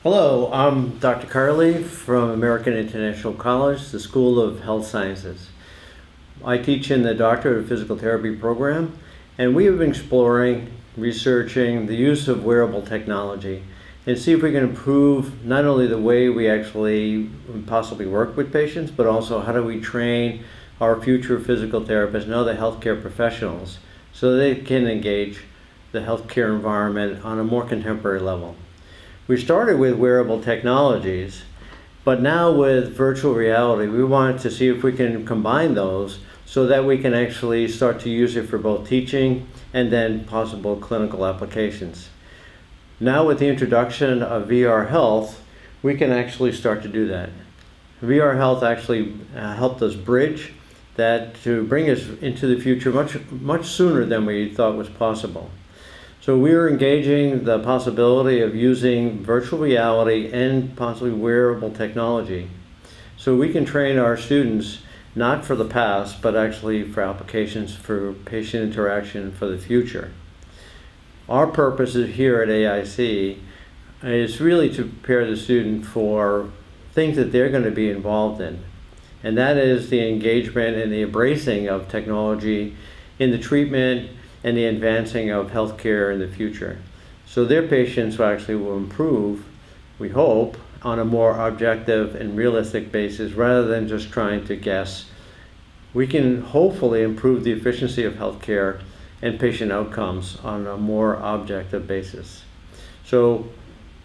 Hello, I'm Dr. Carley from American International College, the School of Health Sciences. I teach in the Doctor of Physical Therapy program, and we have been exploring, researching the use of wearable technology and see if we can improve not only the way we actually possibly work with patients, but also how do we train our future physical therapists and other healthcare professionals so they can engage the healthcare environment on a more contemporary level. We started with wearable technologies, but now with virtual reality, we wanted to see if we can combine those so that we can actually start to use it for both teaching and then possible clinical applications. Now with the introduction of VR Health, we can actually start to do that. VR Health actually helped us bridge that to bring us into the future much sooner than we thought was possible. So we are engaging the possibility of using virtual reality and possibly wearable technology. So we can train our students not for the past, but actually for applications for patient interaction for the future. Our purpose here at AIC is really to prepare the student for things that they're going to be involved in. And that is the engagement and the embracing of technology in the treatment and the advancing of healthcare in the future. So their patients will improve, we hope, on a more objective and realistic basis rather than just trying to guess. We can hopefully improve the efficiency of healthcare and patient outcomes on a more objective basis. So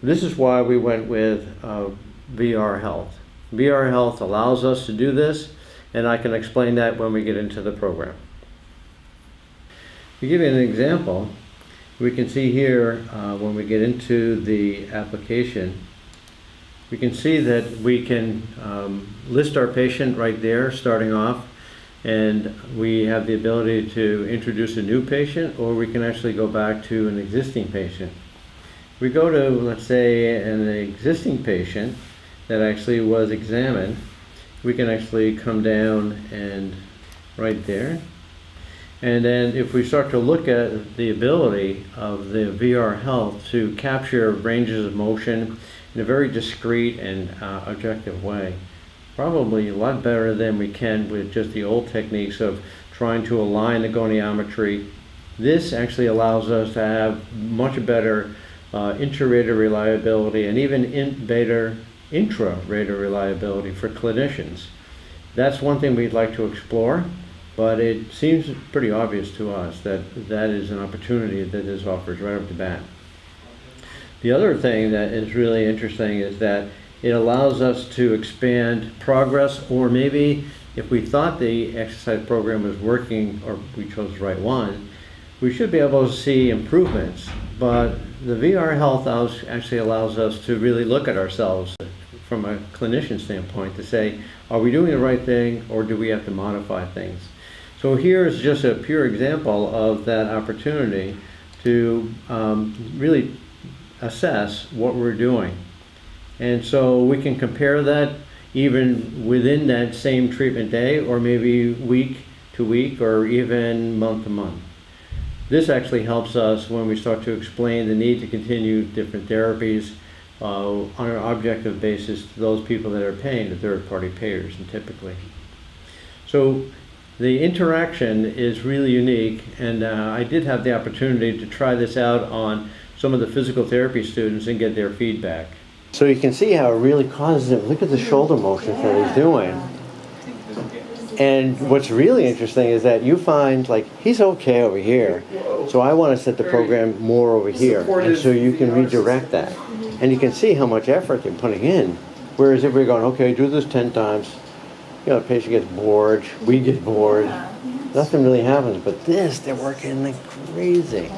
this is why we went with VR Health. VR Health allows us to do this, and I can explain that when we get into the program. To give you an example, we can see here when we get into the application, we can see that we can list our patient right there starting off, and we have the ability to introduce a new patient, or we can actually go back to an existing patient. We go to, let's say, an existing patient that actually was examined. We can actually come down and right there. And then if we start to look at the ability of the VR Health to capture ranges of motion in a very discrete and objective way, probably a lot better than we can with just the old techniques of trying to align the goniometry. This actually allows us to have much better inter-rater reliability and even better intra-rater reliability for clinicians. That's one thing we'd like to explore. But it seems pretty obvious to us that that is an opportunity that this offers right off the bat. The other thing that is really interesting is that it allows us to expand progress, or maybe if we thought the exercise program was working or we chose the right one, we should be able to see improvements. But the VR Health actually allows us to really look at ourselves from a clinician standpoint to say, are we doing the right thing or do we have to modify things? So here is just a pure example of that opportunity to really assess what we're doing. And so we can compare that even within that same treatment day, or maybe week to week, or even month to month. This actually helps us when we start to explain the need to continue different therapies on an objective basis to those people that are paying, the third-party payers, and typically. So the interaction is really unique, and I did have the opportunity to try this out on some of the physical therapy students and get their feedback. So you can see how it really causes him. Look at the shoulder motions that he's doing. And what's really interesting is that you find, like, he's okay over here, so I want to set the program more over here, and so you can redirect that. And you can see how much effort they're putting in. Whereas if we're going, okay, do this 10 times, the patient gets bored, we get bored, nothing really happens. But this, they're working like crazy.